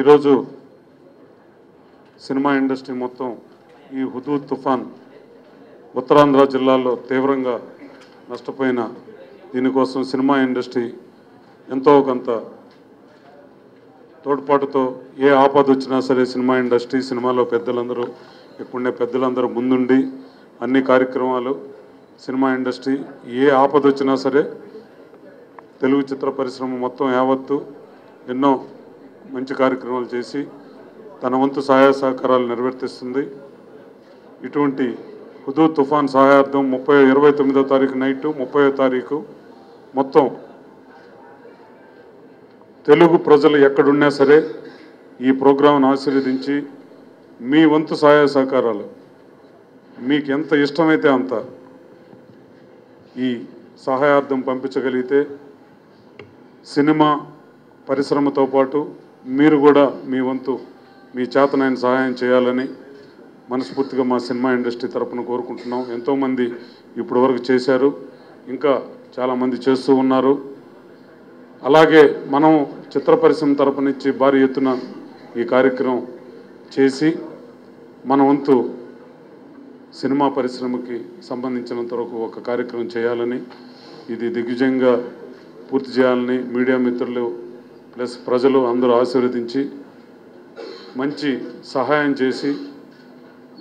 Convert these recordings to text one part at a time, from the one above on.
ఈరోజు cinema industry మొత్తం ఈ హుదూద్ తుఫాన్ ఉత్తరాంధ్ర జిల్లాలో తీవ్రంగా నష్టపోయిన దీనికోసం సినిమా ఇండస్ట్రీ ఎంతో కొంత తోడ్పాటుతో ఏ ఆపద వచ్చినా సరే సినిమా ఇండస్ట్రీ సినిమాలో పెద్దలందరూ ఇప్పుడునే పెద్దలందరూ ముందుండి అన్ని కార్యక్రమాలు సినిమా ఇండస్ట్రీ ఏ ఆపద వచ్చినా సరే తెలుగు చిత్ర పరిశ్రమ మొత్తం యావత్తు ఎన్నో మంచి కార్యక్రమాలు చేసి తన వంతు సహాయ సహకారాలు నిర్వర్తిస్తుంది. ఇటువంటి హుదూద్ తుఫాన్ సహాయార్థం 29వ తారీఖు నైటు 30వ తారీఖు మొత్తం తెలుగు ప్రజలు ఎక్కడున్నా సరే ఈ ప్రోగ్రాంను ఆశీర్వదించి మీ వంతు సహాయ సహకారాలు మీకు ఎంత ఇష్టమైతే అంత ఈ సహాయార్థం పంపించగలిగితే సినిమా పరిశ్రమతో పాటు మీరు కూడా మీ వంతు మీ చేతనైన సహాయం చేయాలని మనస్ఫూర్తిగా మా సినిమా ఇండస్ట్రీ తరపున కోరుకుంటున్నాం. ఎంతోమంది ఇప్పటి వరకు చేశారు, ఇంకా చాలామంది చేస్తూ ఉన్నారు. అలాగే మనం చిత్ర పరిశ్రమ తరపు నుంచి భారీ ఎత్తున ఈ కార్యక్రమం చేసి మన వంతు సినిమా పరిశ్రమకి సంబంధించినంత వరకు ఒక కార్యక్రమం చేయాలని, ఇది దిగ్విజయంగా పూర్తి చేయాలని మీడియా మిత్రులు ప్లస్ ప్రజలు అందరూ ఆశీర్వదించి మంచి సహాయం చేసి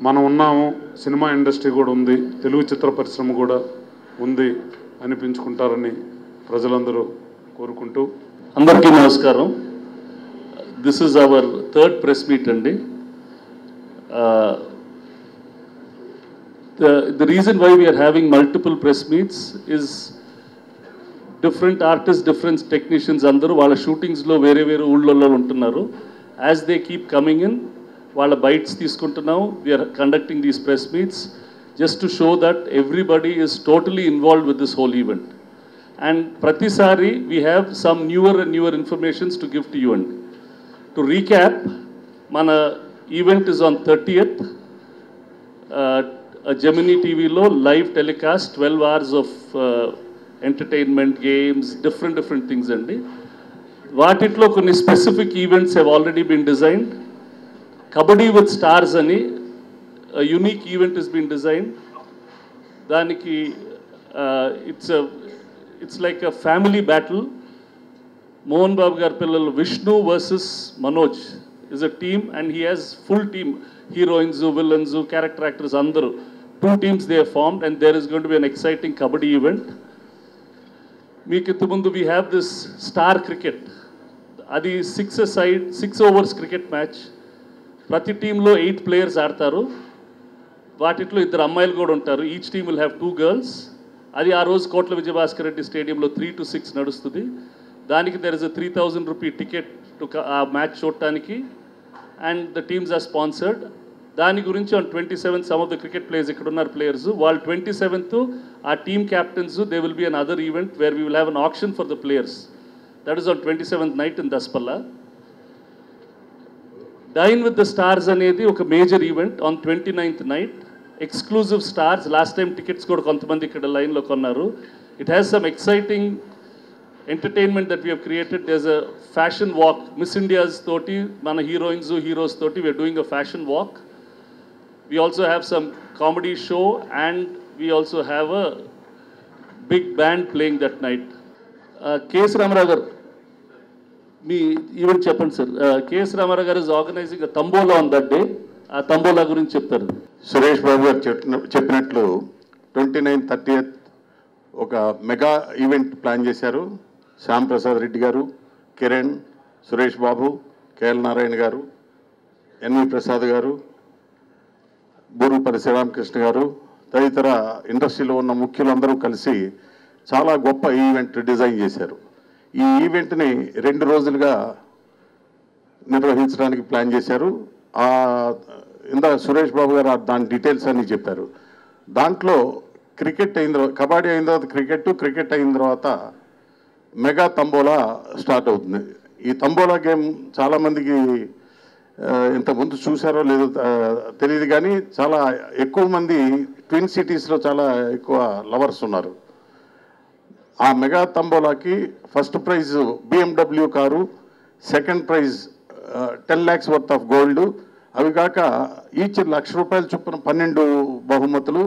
మనం ఉన్నాము, సినిమా ఇండస్ట్రీ కూడా ఉంది, తెలుగు చిత్ర పరిశ్రమ కూడా ఉంది అనిపించుకుంటారని ప్రజలందరూ కోరుకుంటూ అందరికీ నమస్కారం. This is our third press meet అండి. The reason why we are having multiple press meets is different artists, different technicians అందరూ వాళ్ళ షూటింగ్స్లో వేరే వేరే ఊళ్ళల్లో ఉంటున్నారు. As they keep coming in వాళ్ళ బైట్స్ తీసుకుంటున్నాం. We are conducting these press meets just to show that everybody is totally involved with this whole event. And ప్రతిసారి we have some newer and newer informations to give to you అండి. To recap, మన event is on 30th. Gemini టీవీలో live telecast 12 hours of entertainment, games, different things అండి. వాటిలో కొన్ని specific events have already been designed. Kabaddi with stars అని unique event is been designed. దానికి it's like a family battle. Mohan Babu గారి పిల్లలు Vishnu versus Manoj is a team and he has full team, heroines, villains, character actors అందరూ. 2 teams they have formed and there is going to be an exciting kabaddi event. మీకు ఇంతకుముందు we have this star cricket. అది 6 overs cricket match. ప్రతి టీంలో 8 players ఆడతారు. వాటిలో 2 అమ్మాయిలు కూడా ఉంటారు. Each team will have 2 girls. అది ఆ రోజు కోట్ల విజయభాస్కర్ రెడ్డి స్టేడియంలో 3 to 6 నడుస్తుంది. దానికి there is a 3,000 rupee ticket ఆ మ్యాచ్ చూడటానికి and the teams are sponsored. దాని గురించి on 27th some of the cricket players ఇక్కడ ఉన్నారు ప్లేయర్స్ వాళ్ళు 27th ఆ team captains they will be another event where we will have an option for the players. That is on 27th night in Daspalla. Dine with the stars అనేది ఒక major event on 29th night. Exclusive stars, last time tickets కూడా కొంతమంది ఇక్కడ లైన్లో కొన్నారు. It has some exciting entertainment that we have created. There's a fashion walk. Miss India's toti, mana heroines, heroes toti, we are doing a fashion walk. We also have some comedy show and we also have a big band playing that night. K.S. Ramarao garu, me event cheppandi sir. K.S. Ramarao garu is organizing a tambola on that day. Aa tambola gurinchi cheptaru. Suresh Babu garu చెప్పినట్లు 29th 30th ఒక mega event plan చేశారు. శ్యామ్ ప్రసాద్ రెడ్డి గారు, Kiran, Suresh Babu, KL Narayana గారు, N V Prasad గారు, బూరుపల్లి శ్రీరామకృష్ణ గారు తదితర ఇండస్ట్రీలో ఉన్న ముఖ్యులందరూ కలిసి చాలా గొప్ప ఈవెంట్ డిజైన్ చేశారు. ఈ ఈవెంట్ని 2 రోజులుగా నిర్వహించడానికి ప్లాన్ చేశారు. ఇందా సురేష్ బాబు గారు దాని డీటెయిల్స్ అన్నీ చెప్పారు. దాంట్లో క్రికెట్ అయిన తర్వాత, కబడ్డీ అయిన తర్వాత క్రికెట్ అయిన తర్వాత మెగా తంబోలా స్టార్ట్ అవుతుంది. ఈ తంబోలా గేమ్ చాలామందికి ఇంతకుముందు చూసారో లేదో తెలియదు, కానీ చాలా ఎక్కువ మంది ట్విన్ సిటీస్లో చాలా ఎక్కువ లవర్స్ ఉన్నారు. ఆ మెగా తంబోలాకి first prize BMW car, second prize 10 lakhs worth of gold, అవి కాక ఈచ్ ₹1,00,000 చొప్పున 12 బహుమతులు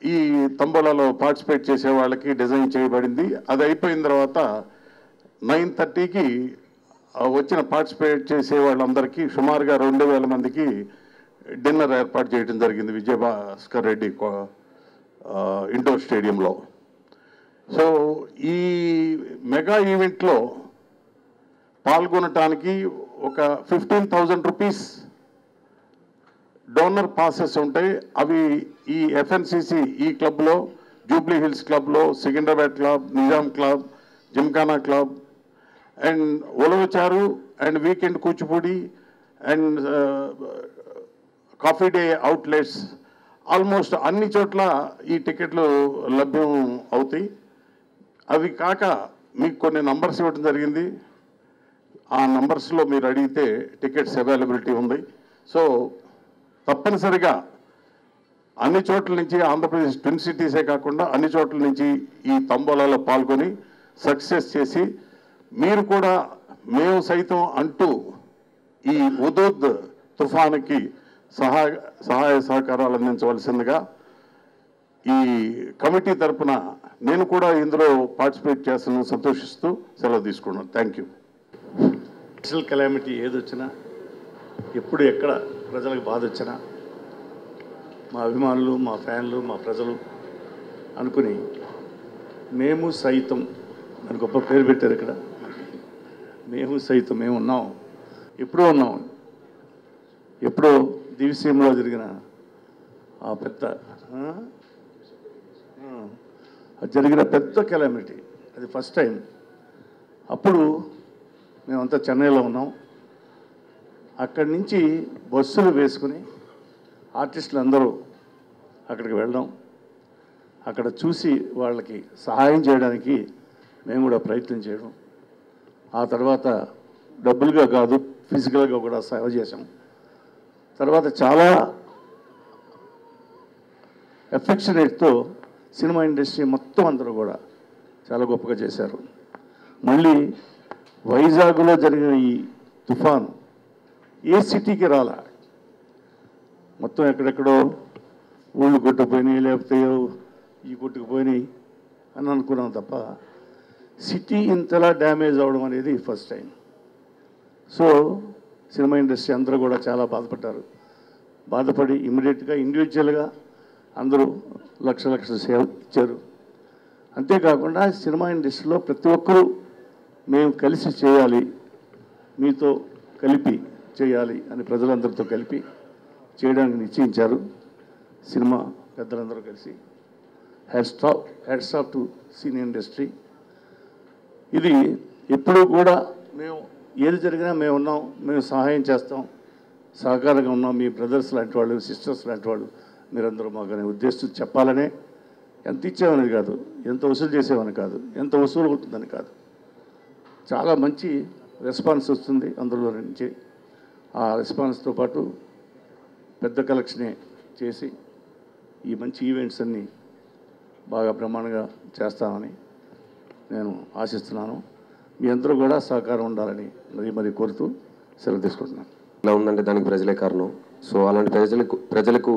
ఈ తంబోలాలో పార్టిసిపేట్ చేసే వాళ్ళకి డిజైన్ చేయబడింది. అది అయిపోయిన తర్వాత 9:30కి వచ్చిన పార్టిసిపేట్ చేసే వాళ్ళందరికీ సుమారుగా 2,000 మందికి డిన్నర్ ఏర్పాటు చేయడం జరిగింది విజయభాస్కర్ రెడ్డి ఇండోర్ స్టేడియంలో. సో ఈ మెగా ఈవెంట్లో పాల్గొనటానికి ఒక 15,000 రూపీస్ డోనర్ పాసెస్ ఉంటాయి. అవి ఈ ఎఫ్ఎన్సిసి ఈ క్లబ్లో, జూబ్లీ హిల్స్ క్లబ్లో, Secunderabad club, Nizam club, Gymkhana club and ulavacharu and weekend Kuchipudi and coffee day outlets almost అన్ని చోట్ల ఈ టికెట్లు లభ్యం అవుతాయి. అవి కాక మీకు కొన్ని నంబర్స్ ఇవ్వడం జరిగింది. ఆ నంబర్స్లో మీరు అడిగితే టికెట్స్ అవైలబిలిటీ ఉంది. సో తప్పనిసరిగా అన్ని చోట్ల నుంచి, ఆంధ్రప్రదేశ్ ట్విన్ సిటీసే కాకుండా అన్ని చోట్ల నుంచి ఈ తంబోలాలో పాల్గొని సక్సెస్ చేసి మీరు కూడా మేము సైతం అంటూ ఈ ఉదోద్ తుఫానుకి సహాయ సహకారాలు అందించవలసిందిగా ఈ కమిటీ తరఫున నేను కూడా ఇందులో పార్టిసిపేట్ చేస్తాను సంతోషిస్తూ సెలవు తీసుకున్నాను. Thank you. నేషనల్ కెలామిటీ ఏదొచ్చినా, ఎప్పుడు ఎక్కడ ప్రజలకు బాధ వచ్చినా మా అభిమానులు, మా ఫ్యాన్లు, మా ప్రజలు అనుకుని మేము సైతం అని గొప్ప పేరు పెట్టారు ఇక్కడ. మేము సైతం మేము ఉన్నాం, ఎప్పుడూ ఉన్నాం. ఎప్పుడో దివిసీమలో జరిగిన ఆ జరిగిన పెద్ద కెలామిటీ, అది ఫస్ట్ టైం. అప్పుడు మేమంతా చెన్నైలో ఉన్నాం. అక్కడి నుంచి బస్సులు వేసుకుని ఆర్టిస్టులు అందరూ అక్కడికి వెళ్ళడం, అక్కడ చూసి వాళ్ళకి సహాయం చేయడానికి మేము కూడా ప్రయత్నం చేయడం, ఆ తర్వాత డబ్బులుగా కాదు ఫిజికల్గా కూడా సేవ చేసాం. తర్వాత చాలా ఎఫెక్షనేట్తో సినిమా ఇండస్ట్రీ మొత్తం అందరూ కూడా చాలా గొప్పగా చేశారు. మళ్ళీ వైజాగ్లో జరిగిన ఈ తుఫాను ఏ సిటీకి రాలా, మొత్తం ఎక్కడెక్కడో ఊళ్ళు కొట్టుకుపోయినాయి, లేకపోతే ఈ కొట్టుకుపోయినాయి అని అనుకున్నాం తప్ప సిటీ ఇంతలా డ్యామేజ్ అవ్వడం అనేది first time. So cinema industry అందరూ కూడా చాలా బాధపడి ఇమ్మీడియట్గా ఇండివిజువల్గా అందరూ లక్షలు సేవ ఇచ్చారు. అంతేకాకుండా సినిమా ఇండస్ట్రీలో ప్రతి ఒక్కరూ మేము కలిసి చేయాలి, మీతో కలిపి చేయాలి అని ప్రజలందరితో కలిపి చేయడానికి నిశ్చయించారు సినిమా పెద్దలందరూ కలిసి. Hats off to cine industry. ఇది ఎప్పుడూ కూడా మేము ఏది జరిగినా మేము ఉన్నాం, మేము సహాయం చేస్తాం, సహకారంగా ఉన్నాం. మీ బ్రదర్స్ లాంటి వాళ్ళు, సిస్టర్స్ లాంటి వాళ్ళు మీరందరూ మాకు అనే ఉద్దేశం చెప్పాలనే. ఎంత ఇచ్చామని కాదు, ఎంత వసూలు చేసేవని కాదు, ఎంత వసూలు అవుతుందని కాదు, చాలా మంచి రెస్పాన్స్ వస్తుంది అందులో నుంచి. ఆ రెస్పాన్స్తో పాటు పెద్ద కలెక్షనే చేసి ఈ మంచి ఈవెంట్స్ అన్నీ బాగా బ్రహ్మాండంగా చేస్తామని నేను ఆశిస్తున్నాను. మీ అందరూ కూడా సహకారం ఉండాలని మరీ కోరుతూ సెలవు తీసుకుంటున్నాను. ఇలా ఉందంటే దానికి ప్రజలే కారణం. సో అలాంటి ప్రజలకు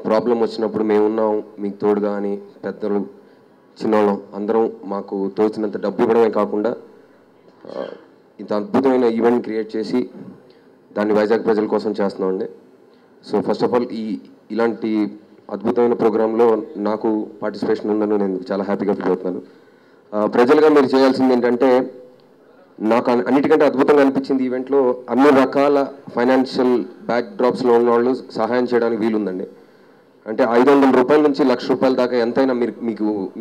ప్రాబ్లం వచ్చినప్పుడు మేమున్నాం మీకు తోడుగా అని పెద్దలు చిన్నవాళ్ళం అందరం మాకు తోచినంత డబ్బు ఇవ్వడమే కాకుండా ఇంత అద్భుతమైన ఈవెంట్ క్రియేట్ చేసి దాన్ని వైజాగ్ ప్రజల కోసం చేస్తున్నామండి. సో ఫస్ట్ ఆఫ్ ఆల్ ఇలాంటి అద్భుతమైన ప్రోగ్రాంలో నాకు పార్టిసిపేషన్ ఉందని నేను చాలా హ్యాపీగా ఫీల్ అవుతున్నాను. ప్రజలుగా మీరు చేయాల్సింది ఏంటంటే, నాకు అన్నిటికంటే అద్భుతంగా అనిపించింది ఈవెంట్లో అన్ని రకాల ఫైనాన్షియల్ బ్యాక్ డ్రాప్స్లో ఉన్న వాళ్ళు సహాయం చేయడానికి వీలుందండి. అంటే ₹500 నుంచి ₹1,00,000 దాకా ఎంతైనా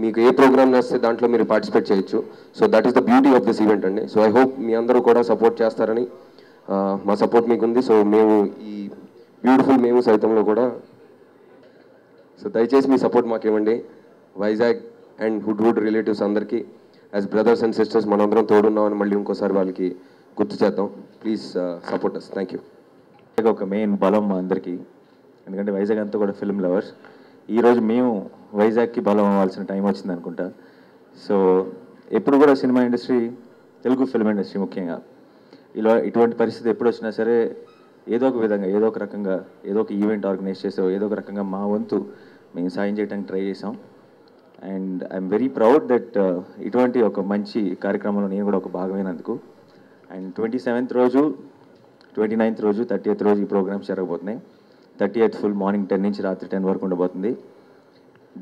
మీకు ఏ ప్రోగ్రామ్ చేస్తే దాంట్లో మీరు పార్టిసిపేట్ చేయొచ్చు. So that is the beauty of this event అండి. సో ఐ హోప్ మీ అందరూ కూడా సపోర్ట్ చేస్తారని, మా సపోర్ట్ మీకు ఉంది. సో మేము ఈ బ్యూటిఫుల్ మేము సైతంలో కూడా సో దయచేసి మీ సపోర్ట్ మాకేమండి. వైజాగ్ అండ్ హుడ్ రిలేటివ్స్ అందరికీ యాజ్ బ్రదర్స్ అండ్ సిస్టర్స్ మనందరం తోడున్నామని మళ్ళీ ఇంకోసారి వాళ్ళకి గుర్తు చేద్దాం. Please support us. Thank you. ఒక మెయిన్ బలం మా అందరికీ, ఎందుకంటే వైజాగ్ అంతా కూడా ఫిల్మ్ లవర్స్. ఈరోజు మేము వైజాగ్కి బలం అవ్వాల్సిన టైం వచ్చింది అనుకుంటా. సో ఎప్పుడు కూడా cinema industry, Telugu film industry ముఖ్యంగా ఇలా ఇటువంటి పరిస్థితి ఎప్పుడు వచ్చినా సరే ఏదో ఒక విధంగా ఏదో ఒక రకంగా ఏదో ఒక ఈవెంట్ ఆర్గనైజ్ చేసో ఏదో ఒక రకంగా మా వంతు మేము సాయం చేయడానికి ట్రై చేసాం. And I'm very proud that ఇటువంటి ఒక మంచి కార్యక్రమంలో నేను కూడా ఒక భాగమైనందుకు. అండ్ 27th రోజు, 29th రోజు, 30th రోజు ఈ ప్రోగ్రామ్స్ జరగబోతున్నాయి. 30th ఫుల్ మార్నింగ్ 10 నుంచి రాత్రి 10 వరకు ఉండబోతుంది.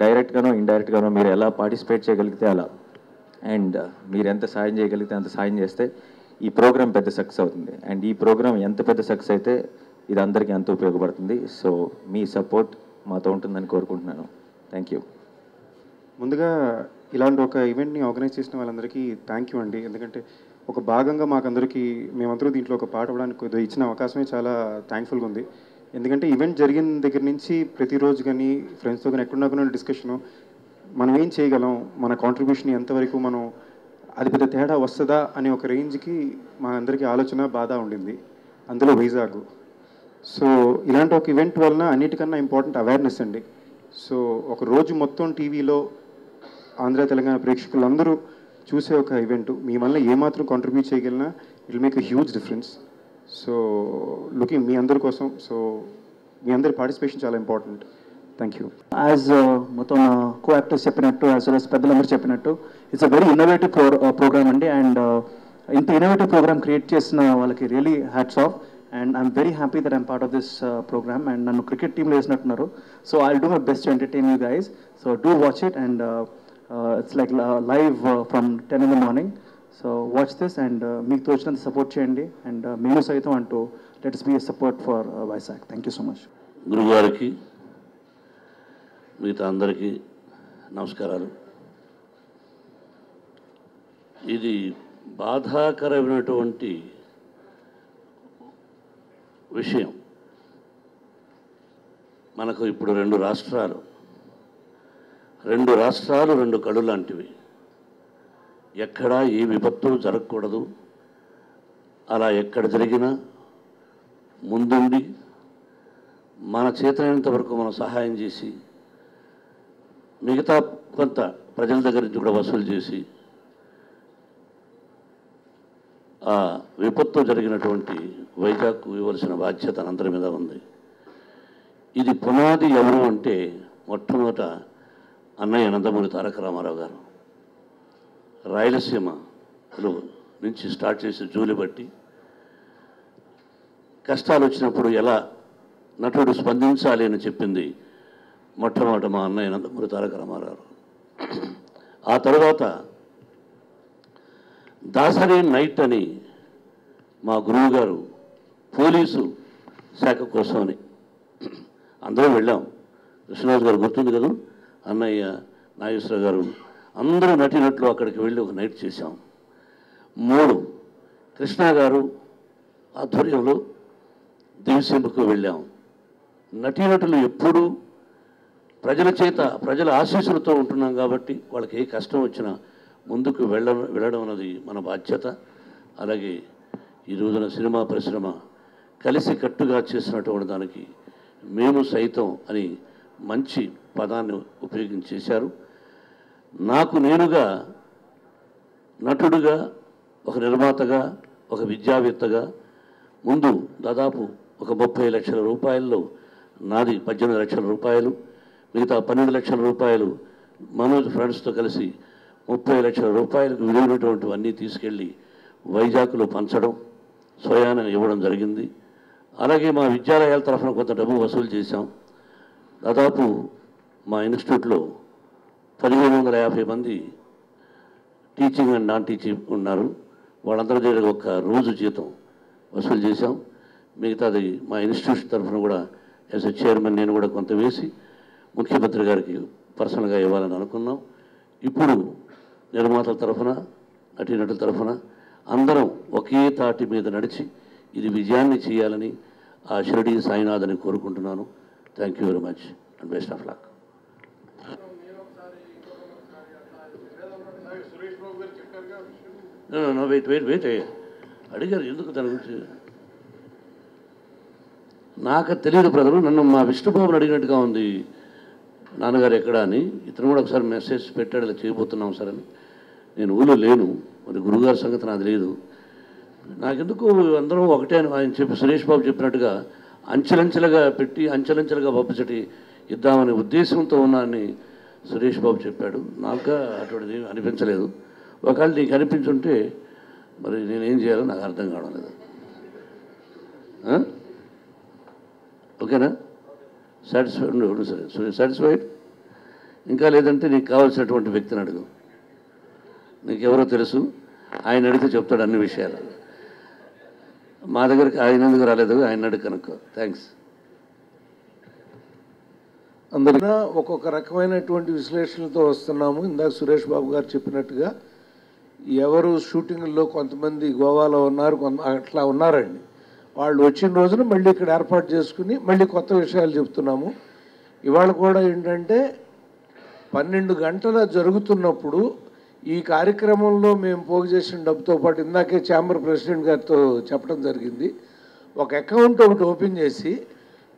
డైరెక్ట్గానో ఇండైరెక్ట్గానో మీరు ఎలా పార్టిసిపేట్ చేయగలిగితే అలా, అండ్ మీరు ఎంత సాయం చేయగలిగితే అంత సాయం చేస్తే ఈ ప్రోగ్రామ్ పెద్ద సక్సెస్ అవుతుంది. అండ్ ఈ ప్రోగ్రామ్ ఎంత పెద్ద సక్సెస్ అయితే ఇది అందరికీ అంత ఉపయోగపడుతుంది. సో మీ సపోర్ట్ మాతో ఉంటుందని కోరుకుంటున్నాను. Thank you. ముందుగా ఇలాంటి ఒక ఈవెంట్ని ఆర్గనైజ్ చేసిన వాళ్ళందరికీ థ్యాంక్ యూ అండి. ఎందుకంటే ఒక భాగంగా మాకందరికీ మేమందరూ దీంట్లో ఒక పాట అవ్వడానికి ఇచ్చిన అవకాశమే చాలా థ్యాంక్ఫుల్గా ఉంది. ఎందుకంటే ఈవెంట్ జరిగిన దగ్గర నుంచి ప్రతిరోజు కానీ ఫ్రెండ్స్తో కానీ ఎక్కడున్నా డిస్కషను, మనం ఏం చేయగలం, మన కాంట్రిబ్యూషన్ ఎంతవరకు మనం అది పెద్ద తేడా వస్తుందా అనే ఒక రేంజ్కి మా అందరికీ ఆలోచన బాధ ఉండింది. అందులో వైజాగ్. సో ఇలాంటి ఒక ఈవెంట్ వలన అన్నిటికన్నా ఇంపార్టెంట్ అవేర్నెస్ అండి. సో ఒక రోజు మొత్తం టీవీలో ఆంధ్ర తెలంగాణ ప్రేక్షకులందరూ చూసే ఒక ఈవెంట్ మీ వల్ల ఏమాత్రం కాంట్రిబ్యూట్ చేయగలిగినా it will make a huge difference. So looking మీ అందరి కోసం, సో మీ అందరి పార్టిసిపేషన్ చాలా ఇంపార్టెంట్. Thank you. యాజ్ మొత్తం కో యాక్టర్స్ చెప్పినట్టు యాజ్ వెల్ as పెద్దలందరూ చెప్పినట్టు it's a very innovative programme అండి. అండ్ ఇంత ఇన్నోవేటివ్ ప్రోగ్రామ్ క్రియేట్ చేసిన వాళ్ళకి really hats off. And I'm very happy that I'm part of this programme. And నన్ను cricket టీంలో వేసినట్టున్నారు. So I will do my best to entertain you guys. So do watch it. And it's like live from 10 in the morning. So watch this and మీకు తోచినంత support చేయండి. And Memu Saitham అంటూ let's be support for Vizag. Thank you so much. గురుగారికి మిగతా అందరికీ నమస్కారాలు. ఇది బాధాకరమైనటువంటి విషయం. మనకు ఇప్పుడు రెండు రాష్ట్రాలు రెండు కళ్ళు లాంటివి. ఎక్కడా ఏ విపత్తు జరగకూడదు. అలా ఎక్కడ జరిగినా ముందుండి మన చేతనైనంత వరకు మనం సహాయం చేసి మిగతా కొంత ప్రజల దగ్గర నుంచి కూడా వసూలు చేసి ఆ విపత్తు జరిగినటువంటి వైజాగ్కు ఇవ్వాల్సిన బాధ్యత అందరి మీద ఉంది. ఇది పునాది ఎవరు అంటే మొట్టమొదట అన్నయ్య నందమూరి తారక రామారావు గారు. రాయలసీమలో నుంచి స్టార్ట్ చేసి జూలి బట్టి కష్టాలు వచ్చినప్పుడు ఎలా నటుడు స్పందించాలి అని చెప్పింది మొట్టమొదట మా అన్నయ్య నందమూరి తారక రామారావు. ఆ తర్వాత దాసరి నైట్ అని మా గురువు గారు పోలీసు శాఖ కోసమని అందరం వెళ్ళాం. కృష్ణరాజు గారు గుర్తుంది కదా, అన్నయ్య, నాగేశ్వర గారు అందరూ నటినట్లు అక్కడికి వెళ్ళి ఒక నైట్ చేశాం. 3 కృష్ణ గారు ఆధ్వర్యంలో దివిసీమకు వెళ్ళాం. నటీనటులు ఎప్పుడూ ప్రజల చేత ప్రజల ఆశీస్సులతో ఉంటున్నాం కాబట్టి వాళ్ళకి ఏ కష్టం వచ్చినా ముందుకు వెళ్ళడం అన్నది మన బాధ్యత. అలాగే ఈ రోజున సినిమా పరిశ్రమ కలిసి కట్టుగా చేసినటువంటి దానికి మేము సైతం అని మంచి పదాన్ని ఉపయోగించేశారు. నాకు నేనుగా నటుడుగా, ఒక నిర్మాతగా, ఒక విద్యావేత్తగా ముందు దాదాపు ఒక 30 లక్షల రూపాయల్లో నాది 18 లక్షల రూపాయలు, మిగతా 12 లక్షల రూపాయలు మనోజ్ ఫ్రెండ్స్తో కలిసి 30 లక్షల రూపాయలకు విలువైనటువంటివన్నీ తీసుకెళ్ళి వైజాగ్లో పంచడం, స్వయాన ఇవ్వడం జరిగింది. అలాగే మా విద్యాలయాల తరఫున కొంత డబ్బు వసూలు చేశాం. దాదాపు మా ఇన్స్టిట్యూట్లో 1550 మంది టీచింగ్ అండ్ నాన్ టీచింగ్ ఉన్నారు. వాళ్ళందరి దగ్గర ఒక రోజు జీతం వసూలు చేశాం. మిగతాది మా ఇన్స్టిట్యూషన్ తరఫున కూడా యాజ్ ఎ చైర్మన్ నేను కూడా కొంత వేసి ముఖ్యమంత్రి గారికి పర్సనల్గా ఇవ్వాలని అనుకున్నాం. ఇప్పుడు నిర్మాతల తరఫున, నటీనటుల తరఫున అందరం ఒకే తాటి మీద నడిచి ఇది విజయాన్ని చేయాలని ఆ షిరిడి సాయినాథ్ని కోరుకుంటున్నాను. Thank you very much and best of luck. Weight అడిగారు ఎందుకు దాని గురించి నాకు తెలియదు బ్రదరు. నన్ను మా విష్ణుబాబుని అడిగినట్టుగా ఉంది, నాన్నగారు ఎక్కడా అని. ఇతను కూడా ఒకసారి మెసేజ్ పెట్టాడు, ఇలా చేయబోతున్నాం సార్ అని. నేను ఊళ్ళో లేను, మరి గురుగారి సంగతి నాకు తెలియదు. నాకెందుకు అందరం ఒకటే అని ఆయన చెప్పి సురేష్ బాబు చెప్పినట్టుగా అంచెలంచెలుగా పెట్టి అంచెలంచెలుగా పబ్లిసిటీ ఇద్దామనే ఉద్దేశంతో ఉన్నానని సురేష్ బాబు చెప్పాడు. నాకు అటువంటిది అనిపించలేదు. ఒకవేళ నీకు అనిపించుంటే మరి నేనేం చేయాలో నాకు అర్థం కావడం లేదు. ఓకేనా? సాటిస్ఫైడ్ ఉండు సరే, సాటిస్ఫైడ్. ఇంకా లేదంటే నీకు కావాల్సినటువంటి వ్యక్తిని అడుగు. నీకెవరో తెలుసు, ఆయన అడిగితే చెప్తాడు అన్ని విషయాలు. మా దగ్గరికి ఆయన ఎందుకు రాలేదు, ఆయన అడుగు కనుక్కో. థ్యాంక్స్. అందరికీ ఒక్కొక్క రకమైనటువంటి విశ్లేషణలతో వస్తున్నాము. ఇందాక సురేష్ బాబు గారు చెప్పినట్టుగా ఎవరు షూటింగ్లో కొంతమంది గోవాలో ఉన్నారు, అట్లా ఉన్నారండి. వాళ్ళు వచ్చిన రోజున మళ్ళీ ఇక్కడ ఏర్పాటు చేసుకుని మళ్ళీ కొత్త విషయాలు చెప్తున్నాము. ఇవాళ కూడా ఏంటంటే 12 గంటల జరుగుతున్నప్పుడు ఈ కార్యక్రమంలో మేము పోగు చేసిన డబ్బుతో పాటు ఇందాకే ఛాంబర్ ప్రెసిడెంట్ గారితో చెప్పడం జరిగింది. ఒక అకౌంట్ ఒకటి ఓపెన్ చేసి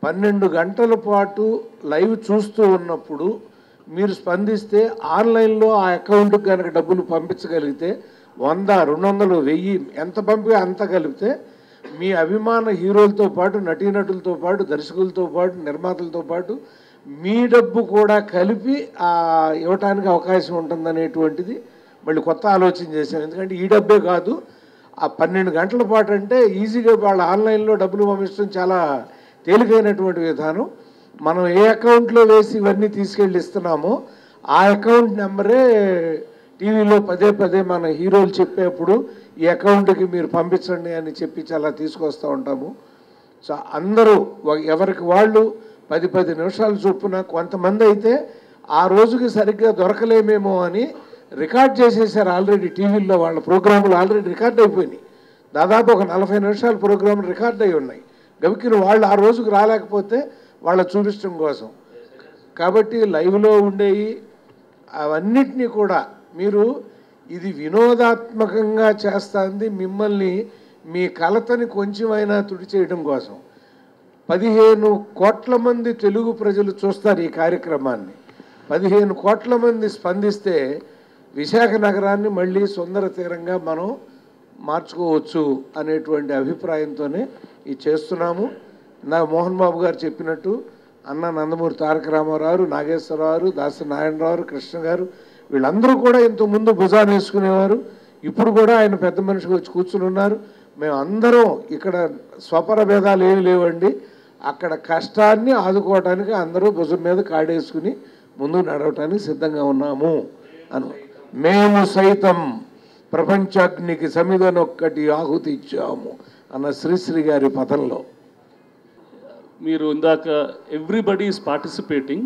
12 గంటల పాటు లైవ్ చూస్తూ ఉన్నప్పుడు మీరు స్పందిస్తే ఆన్లైన్లో ఆ అకౌంట్కి కనుక డబ్బులు పంపించగలిగితే 100, 200, 1000 ఎంత పంపి అంత కలిపితే మీ అభిమాన హీరోలతో పాటు నటీనటులతో పాటు దర్శకులతో పాటు నిర్మాతలతో పాటు మీ డబ్బు కూడా కలిపి ఇవ్వటానికి అవకాశం ఉంటుందనేటువంటిది మళ్ళీ కొత్త ఆలోచన చేశాం. ఎందుకంటే ఈ డబ్బే కాదు, ఆ 12 గంటల పాటు అంటే ఈజీగా వాళ్ళ ఆన్లైన్లో డబ్బులు పంపించడం చాలా తేలికైనటువంటి విధానం. మనం ఏ అకౌంట్లో వేసి ఇవన్నీ తీసుకెళ్ళి ఇస్తున్నామో ఆ అకౌంట్ నెంబరే టీవీలో పదే మన హీరోలు చెప్పేప్పుడు ఈ అకౌంట్కి మీరు పంపించండి అని చెప్పి చాలా తీసుకొస్తూ ఉంటాము. సో అందరూ ఎవరికి వాళ్ళు 10 నిమిషాలు చొప్పున, కొంతమంది అయితే ఆ రోజుకి సరిగ్గా దొరకలేమేమో అని రికార్డ్ చేసేసారు ఆల్రెడీ. టీవీల్లో వాళ్ళ ప్రోగ్రాములు ఆల్రెడీ రికార్డ్ అయిపోయినాయి. దాదాపు ఒక 40 నిమిషాల ప్రోగ్రాములు రికార్డ్ అయి ఉన్నాయి. గబికిన వాళ్ళు ఆ రోజుకు రాలేకపోతే వాళ్ళ చూపించడం కోసం. కాబట్టి లైవ్లో ఉండేవి అవన్నిటినీ కూడా మీరు ఇది వినోదాత్మకంగా చేస్తుంది, మిమ్మల్ని మీ కలతని కొంచెమైనా తుడిచేయడం కోసం. 15 కోట్ల మంది తెలుగు ప్రజలు చూస్తారు ఈ కార్యక్రమాన్ని. 15 కోట్ల మంది స్పందిస్తే విశాఖ నగరాన్ని మళ్ళీ సుందర తీరంగా మనం మార్చుకోవచ్చు అనేటువంటి అభిప్రాయంతోనే ఇది చేస్తున్నాము. నా మోహన్ బాబు గారు చెప్పినట్టు అన్న నందమూరి తారక రామారావు, నాగేశ్వరరావు, దాసరి నారాయణరావు, కృష్ణ గారు వీళ్ళందరూ కూడా ఇంతకుముందు భుజాన్ని వేసుకునేవారు. ఇప్పుడు కూడా ఆయన పెద్ద మనిషికి వచ్చి కూర్చుని ఉన్నారు. మేమందరం ఇక్కడ స్వపర భేదాలు ఏమి లేవండి. అక్కడ కష్టాన్ని ఆదుకోవటానికి అందరూ భుజం మీద కాడేసుకుని ముందుకు నడవటానికి సిద్ధంగా ఉన్నాము అను. మేము సైతం ప్రపంచాగ్నికి సమిధనొక్కటి ఆహుతి ఇచ్చాము అన్న శ్రీశ్రీ గారి పదంలో. మీరు ఇందాక everybody is participating.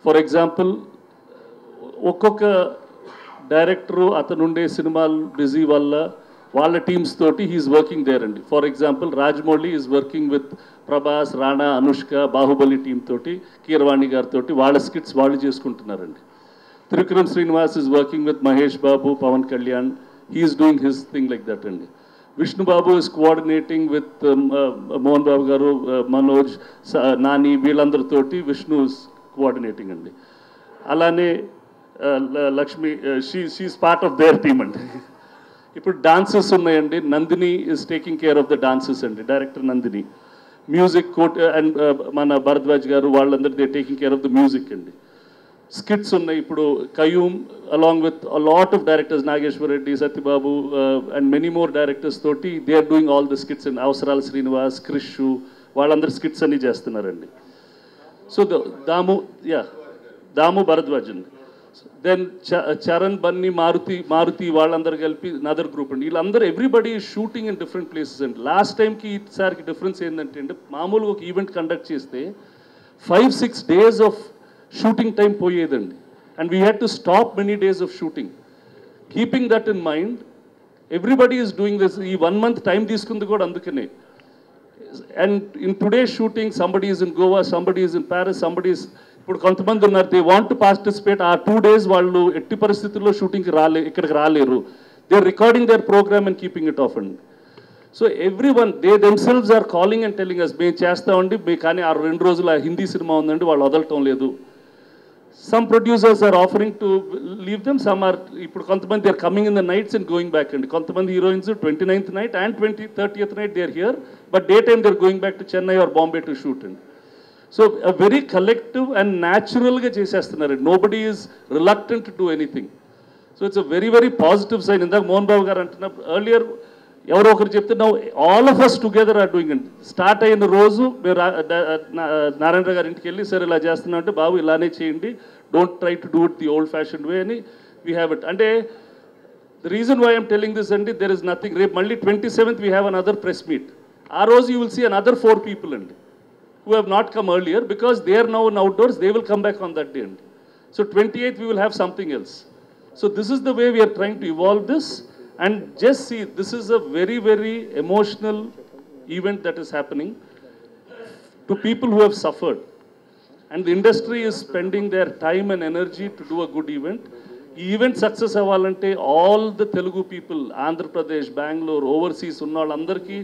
For example ఒక్కొక్క డైరెక్టరు అతనుండే సినిమాలు బిజీ వల్ల వాళ్ళ టీమ్స్ తోటి హీఈస్ వర్కింగ్ దేర్ అండి. For example Rajamouli is working with Prabhas, Rana, Anushka, Baahubali team తోటి, కీరవాణి గారితో వాళ్ళ స్కిట్స్ వాళ్ళు చేసుకుంటున్నారండి. Trivikram Srinivas is working with Mahesh Babu, Pawan Kalyan, he's doing his thing like that అండి. Vishnu Babu is coordinating with Mohan Babu garu, Manoj, Nani వీళ్ళందరితోటి విష్ణు ఈజ్ కోఆర్డినేటింగ్ అండి. అలానే Lakshmi she's part of their team అండి. ఇప్పుడు డాన్సెస్ ఉన్నాయండి. Nandini is taking care of the dances అండి, director Nandini. Music Koti and మన భరద్వాజ్ గారు వాళ్ళందరూ they taking care of the music అండి. స్కిట్స్ ఉన్నాయి ఇప్పుడు Qayyum along with a lot of directors, Nageswara Reddy, Satyababu and many more directors తోటి they are doing all the skits and Avasarala Srinivas, Krish వాళ్ళందరూ skits అన్ని చేస్తున్నారండి. సో దాము భరద్వాజ్ అండి. దెన్ చరణ్, బన్నీ, మారుతి వాళ్ళందరూ కలిపి నదర్ గ్రూప్ అండి. వీళ్ళందరూ everybody shooting in different places అండి. లాస్ట్ టైంకి ఈసారికి డిఫరెన్స్ ఏంటంటే అండి, మామూలుగా ఒక ఈవెంట్ కండక్ట్ చేస్తే 5-6 days ఆఫ్ షూటింగ్ టైం పోయేదండి. And we had to stop many days of shooting. Keeping that in mind everybody is doing this. ఈ 1 month టైం తీసుకుంది కూడా అందుకనే. And in today shooting somebody is in Goa, somebody is in Paris, somebody is ఇప్పుడు కొంతమంది ఉన్నారు they want to participate. ఆ 2 days వాళ్ళు ఎట్టి పరిస్థితుల్లో షూటింగ్కి ఇక్కడికి రాలేరు. They are recording their programme and keeping it off అండి. So every one they themselves are calling and telling us మేము చేస్తామండి, కానీ ఆ 2 రోజులు ఆ హిందీ సినిమా ఉందండి వాళ్ళు వదలటం లేదు. Some producers are offering to leave them, some are, ఇప్పుడు కొంతమంది they are coming in the nights and going back అండి. కొంతమంది heroines 29th night and 30th night they are here, but daytime they are going back to Chennai or Bombay to shoot అండి. So a very collective and natural గా చేసేస్తున్నారు. Nobody is reluctant to do anything. So it's a very, very positive sign. ఇందాక మోహన్ బాబు గారు అంటున్నప్పుడు earlier ఎవరో ఒకరు చెప్తే now all of us together are doing it. Start అయిన రోజు మీరు నారాయణ గారి ఇంటికి వెళ్ళి సరే ఇలా చేస్తున్నా అంటే బాబు ఇలానే చేయండి, don't try to do it the old fashion way అని వీ హ్యావ్ ఇట్. అంటే the reason why I'm telling this అండి, దెర్ ఇస్ నథింగ్. రేపు మళ్ళీ 27th we have another press meet. ఆ రోజు you will see another 4 people అండి who have not come earlier because they are now in outdoors, they will come back on that day. So 28th we will have something else. So this is the way we are trying to evolve this, and just see, this is a very, very emotional event that is happening to people who have suffered, and the industry is spending their time and energy to do a good event. ఈ event success అవ్వాలంటే all the Telugu people, Andhra Pradesh, Bengaluru, overseas ఉన్న వాళ్ళందరికీ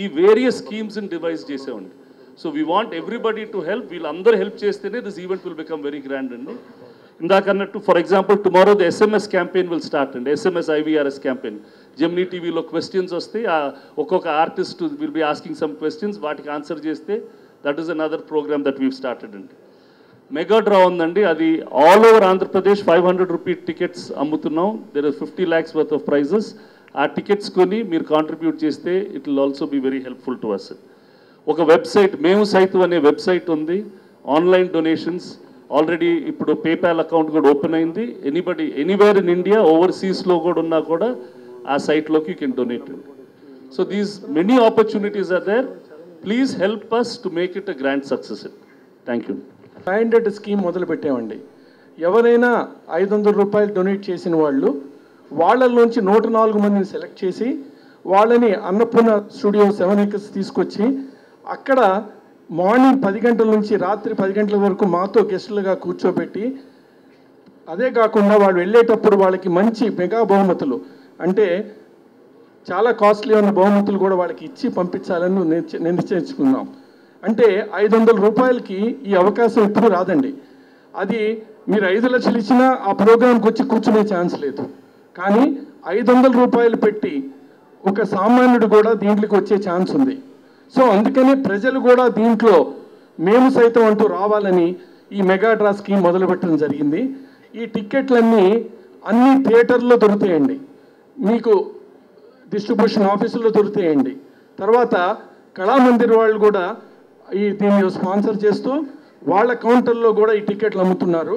ఈ various స్కీమ్స్ని device చేసేవండి. So we want everybody to help. వీళ్ళందరూ help చేస్తేనే this event will become very grand అండి. ఇందాక అన్నట్టు for example tomorrow the SMS campaign will start అండి. SMS IVRS campaign. జెమినీ టీవీలో క్వశ్చన్స్ వస్తే ఒక్కొక్క artist will be asking some questions, వాటికి ఆన్సర్ చేస్తే that is another programme that weave started అండి. మెగా డ్రా ఉందండి, అది all over Andhra Pradesh 500 rupee tickets అమ్ముతున్నాం. There are 50 lakhs worth of prices. ఆ టికెట్స్ కొని మీరు కాంట్రిబ్యూట్ చేస్తే it will also be very helpful to us. ఒక వెబ్సైట్ మేము సైతం అనే వెబ్సైట్ ఉంది, ఆన్లైన్ డొనేషన్స్ ఆల్రెడీ ఇప్పుడు పేపాల్ అకౌంట్ కూడా ఓపెన్ అయింది. ఎనీబడి ఎనీవేర్ ఇన్ ఇండియా, ఓవర్సీస్లో కూడా ఉన్నా కూడా ఆ సైట్లోకి you can donate. So these many opportunities are there. Please help us to make it a grand success. Thank you. 500 scheme మొదలు పెట్టామండి. ఎవరైనా 500 రూపాయలు డొనేట్ చేసిన వాళ్ళు, వాళ్ళలోంచి 104 మందిని సెలెక్ట్ చేసి వాళ్ళని అన్నపూర్ణ స్టూడియో 7 acres తీసుకొచ్చి అక్కడ మార్నింగ్ 10 గంటల నుంచి రాత్రి 10 గంటల వరకు మాతో గెస్టులుగా కూర్చోబెట్టి, అదే కాకుండా వాళ్ళు వెళ్ళేటప్పుడు వాళ్ళకి మంచి మెగా బహుమతులు, అంటే చాలా కాస్ట్లీ ఉన్న బహుమతులు కూడా వాళ్ళకి ఇచ్చి పంపించాలని నిశ్చయించుకున్నాం. అంటే 500 రూపాయలకి ఈ అవకాశం ఎప్పుడు రాదండి. అది మీరు 5 లక్షలు ఇచ్చినా ఆ ప్రోగ్రాంకి వచ్చి కూర్చునే ఛాన్స్ లేదు. కానీ 500 రూపాయలు పెట్టి ఒక సామాన్యుడు కూడా దీంట్లోకి వచ్చే ఛాన్స్ ఉంది. సో అందుకని ప్రజలు కూడా దీంట్లో మేము సైతం అంటూ రావాలని ఈ మెగా డ్రా స్కీమ్ మొదలుపెట్టడం జరిగింది. ఈ టిక్కెట్లన్నీ అన్ని థియేటర్లో దొరుకుతాయండి, మీకు డిస్ట్రిబ్యూషన్ ఆఫీసుల్లో దొరుకుతాయండి. తర్వాత కళామందిర్ వాళ్ళు కూడా దీన్ని స్పాన్సర్ చేస్తూ వాళ్ళ కౌంటర్లో కూడా ఈ టికెట్లు అమ్ముతున్నారు.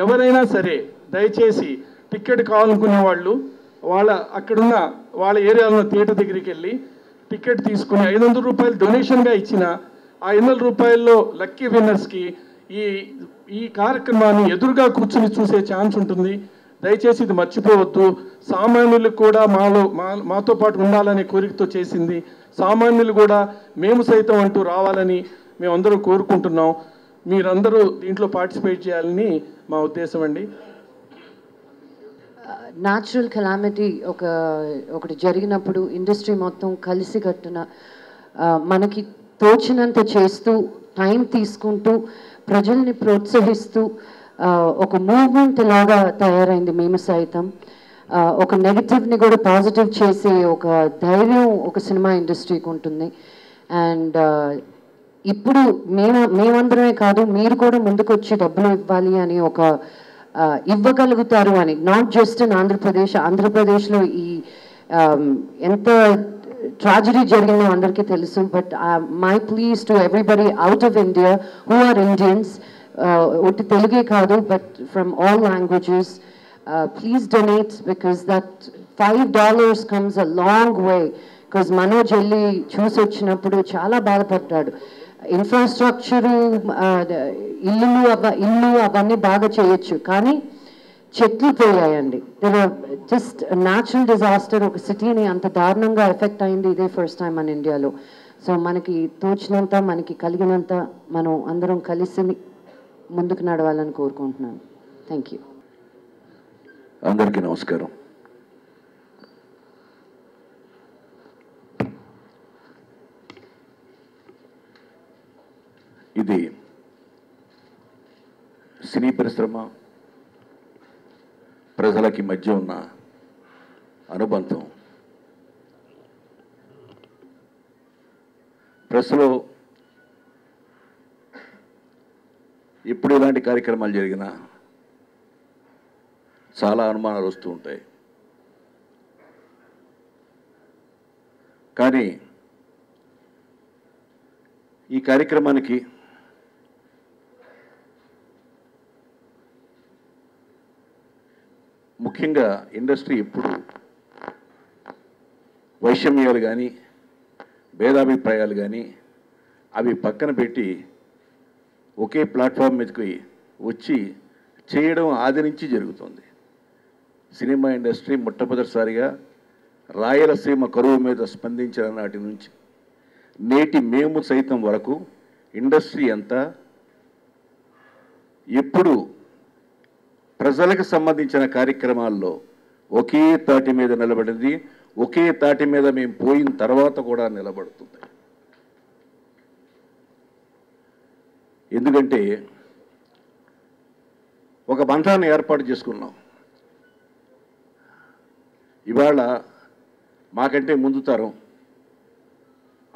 ఎవరైనా సరే దయచేసి టికెట్ కావాలనుకునే వాళ్ళు అక్కడున్న వాళ్ళ ఏరియాలో థియేటర్ దగ్గరికి వెళ్ళి టికెట్ తీసుకుని 500 రూపాయలు డొనేషన్గా ఇచ్చిన ఆ 500 రూపాయల్లో లక్కీ విన్నర్స్కి ఈ కార్యక్రమాన్ని ఎదురుగా కూర్చుని చూసే ఛాన్స్ ఉంటుంది. దయచేసి ఇది మర్చిపోవద్దు. సామాన్యులకు కూడా మాతో పాటు ఉండాలనే కోరికతో చేసింది. సామాన్యులు కూడా మేము సైతం అంటూ రావాలని మేమందరూ కోరుకుంటున్నాం. మీరందరూ దీంట్లో పార్టిసిపేట్ చేయాలని మా ఉద్దేశం అండి. న్యాచురల్ కెలామిటీ ఒకటి జరిగినప్పుడు ఇండస్ట్రీ మొత్తం కలిసి కట్టున మనకి తోచినంత చేస్తూ టైం తీసుకుంటూ ప్రజల్ని ప్రోత్సహిస్తూ ఒక మూవ్మెంట్ లాగా తయారైంది మేము సైతం. ఒక నెగటివ్ని కూడా పాజిటివ్ చేసే ఒక ధైర్యం ఒక సినిమా ఇండస్ట్రీకి ఉంటుంది. అండ్ ఇప్పుడు మేమందరమే కాదు, మీరు కూడా ముందుకు వచ్చి డబ్బులు ఇవ్వాలి అని ఒక ఇవ్వగలుగుతారు అని, నాట్ జస్ట్ ఇన్ ఆంధ్రప్రదేశ్లో ఈ ఎంత ట్రాజడీ జరిగిందో అందరికీ తెలుసు. But my please to everybody out of India who are Indians, ఒకటి తెలుగే కాదు but from all languages, please donate because that $5 comes a long way. Because Manoj వెళ్ళి చూసి వచ్చినప్పుడు చాలా బాధపడ్డాడు. ఇన్ఫ్రాస్ట్రక్చరు, ఇల్లు అవన్నీ బాగా చేయొచ్చు, కానీ చెట్లు పోయాయండి. జస్ట్ న్యాచురల్ డిజాస్టర్ ఒక సిటీని అంత దారుణంగా ఎఫెక్ట్ అయింది. ఇదే ఫస్ట్ టైం మన ఇండియాలో. సో మనకి తోచినంత, మనకి కలిగినంత మనం అందరం కలిసి ముందుకు నడవాలని కోరుకుంటున్నాను. Thank you. అందరికీ నమస్కారం. ఇది సినీ పరిశ్రమ ప్రజలకి మధ్య ఉన్న అనుబంధం ప్రెస్లో ఎప్పుడు ఇలాంటి కార్యక్రమాలు జరిగినా చాలా అనుమానాలు వస్తూ ఉంటాయి. కానీ ఈ కార్యక్రమానికి ముఖ్యంగా ఇండస్ట్రీ ఎప్పుడు వైషమ్యాలు కానీ భేదాభిప్రాయాలు కానీ అవి పక్కన పెట్టి ఒకే ప్లాట్ఫామ్ మీదకి వచ్చి చేయడం ఆది నుంచి జరుగుతుంది. సినిమా ఇండస్ట్రీ మొట్టమొదటిసారిగా రాయలసీమ కరువు మీద స్పందించిన నాటి నుంచి నేటి మేము సైతం వరకు ఇండస్ట్రీ అంతా ఎప్పుడు ప్రజలకు సంబంధించిన కార్యక్రమాల్లో ఒకే తాటి మీద నిలబడింది. ఒకే తాటి మీద మేము పోయిన తర్వాత కూడా నిలబడుతుంది. ఎందుకంటే ఒక బంధాన్ని ఏర్పాటు చేసుకున్నాం. ఇవాళ మాకంటే ముందు తరం,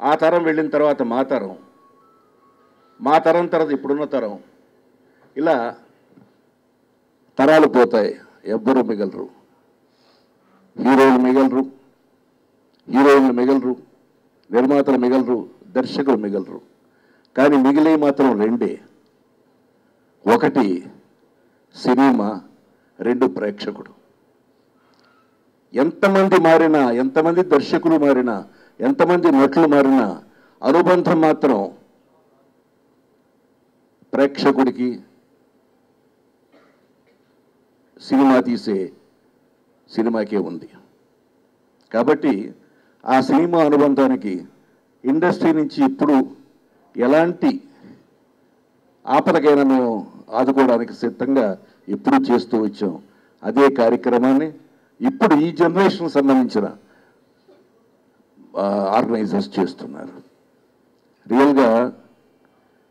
ఆ తరం వెళ్ళిన తర్వాత మా తరం, మా తరం తర్వాత ఇప్పుడున్న తరం, ఇలా తరాలు పోతాయి. ఎవ్వరూ మిగలరు. హీరోలు మిగలరు, హీరోయిన్లు మిగలరు, నిర్మాతలు మిగలరు, దర్శకులు మిగలరు. కానీ మిగిలే మాత్రం రెండే. ఒకటి సినిమా, రెండు ప్రేక్షకుడు. ఎంతమంది మారినా, ఎంతమంది దర్శకులు మారినా, ఎంతమంది నటులు మారినా అనుబంధం మాత్రం ప్రేక్షకుడికి సినిమా తీసే సినిమాకే ఉంది. కాబట్టి ఆ సినిమా అనుబంధానికి ఇండస్ట్రీ నుంచి ఇప్పుడు ఎలాంటి ఆపదకైనా మేము ఆదుకోవడానికి సిద్ధంగా ఎప్పుడు చేస్తూ వచ్చాం. అదే కార్యక్రమాన్ని ఇప్పుడు ఈ జనరేషన్ సంబంధించిన ఆర్గనైజర్స్ చేస్తున్నారు. రియల్గా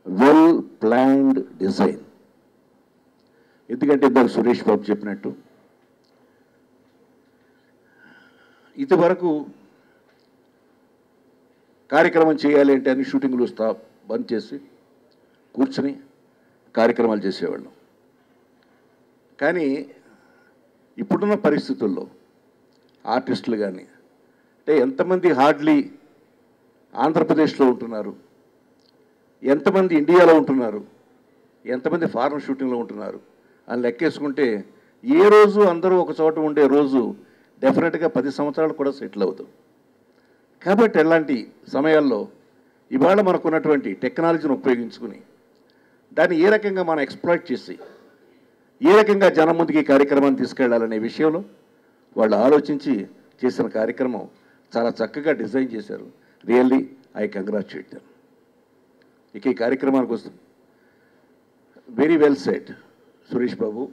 వెల్ ప్లాన్డ్ డిజైన్. ఎందుకంటే ఇందాక సురేష్ బాబు చెప్పినట్టు ఇంతవరకు కార్యక్రమం చేయాలి అంటే అన్ని షూటింగ్లు బంద్ చేసి కూర్చొని కార్యక్రమాలు చేసేవాళ్ళం. కానీ ఇప్పుడున్న పరిస్థితుల్లో ఆర్టిస్టులు కానీ అంటే ఎంతమంది హార్డ్లీ ఆంధ్రప్రదేశ్లో ఉంటున్నారు, ఎంతమంది ఇండియాలో ఉంటున్నారు, ఎంతమంది ఫారెన్ షూటింగ్లో ఉంటున్నారు అని లెక్కేసుకుంటే ఏ రోజు అందరూ ఒక చోట ఉండే రోజు డెఫినెట్గా 10 సంవత్సరాలు కూడా సెటిల్ అవుతాం. కాబట్టి అలాంటి సమయాల్లో ఇవాళ మనకున్నటువంటి టెక్నాలజీని ఉపయోగించుకుని దాన్ని ఏ రకంగా మనం ఎక్స్ప్లాయిట్ చేసి ఏ రకంగా జనం ముందుకి ఈ కార్యక్రమాన్ని తీసుకెళ్లాలనే విషయంలో వాళ్ళు ఆలోచించి చేసిన కార్యక్రమం చాలా చక్కగా డిజైన్ చేశారు. Really I congratulate them. ఇక ఈ కార్యక్రమానికి వస్తుంది. Very well set Suresh Babu.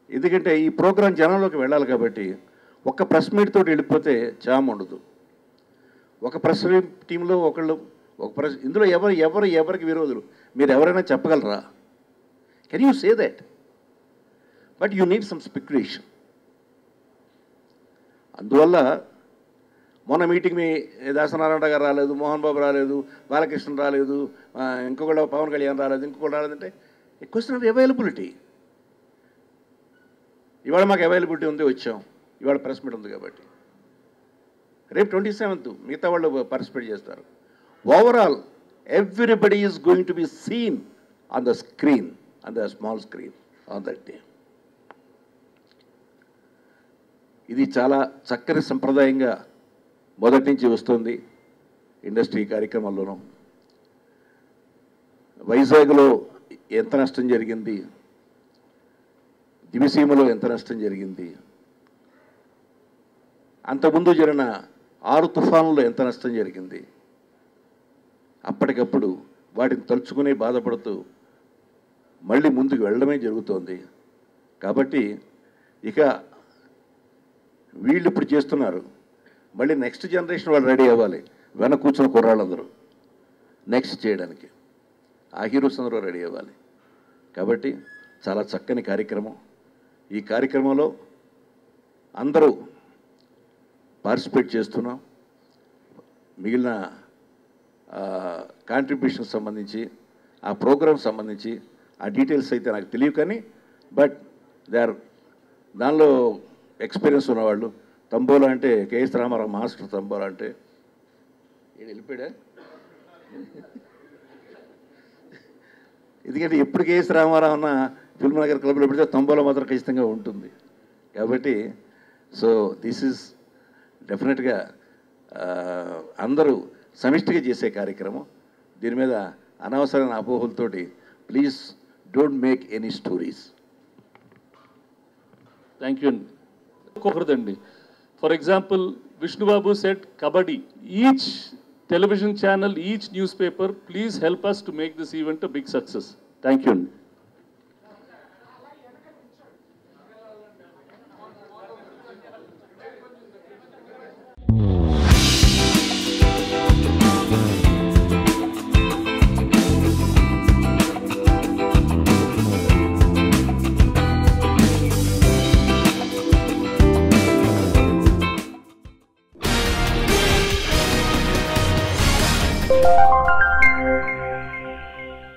ఎందుకంటే ఈ ప్రోగ్రాం జనంలోకి వెళ్ళాలి కాబట్టి ఒక్క ప్రెస్ మీట్ తోటి వెళ్ళిపోతే చామ్ ఉండదు. ఒక ప్రెస్ టీంలో ఒకళ్ళు ఒక ప్రెస్ ఇందులో ఎవరికి విరోధులు మీరు ఎవరైనా చెప్పగలరా? Can you say that? But you need some speculation. అందువల్ల మొన్న మీటింగ్ మీ దాసనారాయణ గారు రాలేదు, మోహన్ బాబు రాలేదు, బాలకృష్ణ రాలేదు, ఇంకొకళ్ళు పవన్ కళ్యాణ్ రాలేదు, ఇంకొకళ్ళు రాలేదంటే క్వశ్చన్ ఆఫ్ అవైలబిలిటీ. ఇవాళ మాకు అవైలబిలిటీ ఉంది, వచ్చాం. ఇవాళ ప్రెస్ మీట్ ఉంది కాబట్టి రేపు 27th మిగతా వాళ్ళు పార్టిసిపేట్ చేస్తారు. Overall everybody is going to be seen on the screen, on the small screen on that day. ఇది చాలా చక్కని సంప్రదాయంగా మొదటి నుంచి వస్తుంది ఇండస్ట్రీ కార్యక్రమాల్లోనూ. వైజాగ్లో ఎంత నష్టం జరిగింది, దివిసీమలో ఎంత నష్టం జరిగింది, అంతకుముందు జరిగిన 6 తుఫానుల్లో ఎంత నష్టం జరిగింది, అప్పటికప్పుడు వాటిని తలుచుకుని బాధపడుతూ మళ్ళీ ముందుకు వెళ్ళడమే జరుగుతోంది. కాబట్టి ఇక వీళ్ళు ఇప్పుడు చేస్తున్నారు, మళ్ళీ నెక్స్ట్ జనరేషన్ వాళ్ళు రెడీ అవ్వాలి. వెనక కూర్చున్న కుర్రాళ్ళందరూ నెక్స్ట్ చేయడానికి ఆ హీరోస్ అందరూ రెడీ అవ్వాలి. కాబట్టి చాలా చక్కని కార్యక్రమం. ఈ కార్యక్రమంలో అందరూ పార్టిసిపేట్ చేస్తున్నాం. మిగిలిన కాంట్రిబ్యూషన్ సంబంధించి ఆ ప్రోగ్రామ్ సంబంధించి ఆ డీటెయిల్స్ అయితే నాకు తెలియదు, కానీ బట్ దానిలో ఎక్స్పీరియన్స్ ఉన్నవాళ్ళు. తంబోలా అంటే కేఎస్ రామారావు మాస్టర్. తంబోలా అంటే వెళ్ళిపోయాడా? ఎందుకంటే ఎప్పుడు కేఎస్ రామారావు అన్న ఫిల్మ్ నగర్ క్లబ్లో పెడితే తంబోలా మాత్రం ఖచ్చితంగా ఉంటుంది. కాబట్టి సో దిస్ ఈజ్ డెఫినెట్గా అందరూ సమిష్టిగా చేసే కార్యక్రమం. దీని మీద అనవసరమైన అపోహలతోటి please don't make any stories. Thank you అండి. ఒకరిదండి, for example Vishnubabu set kabaddi. Each television channel, each newspaper, please help us to make this event a big success. Thank you.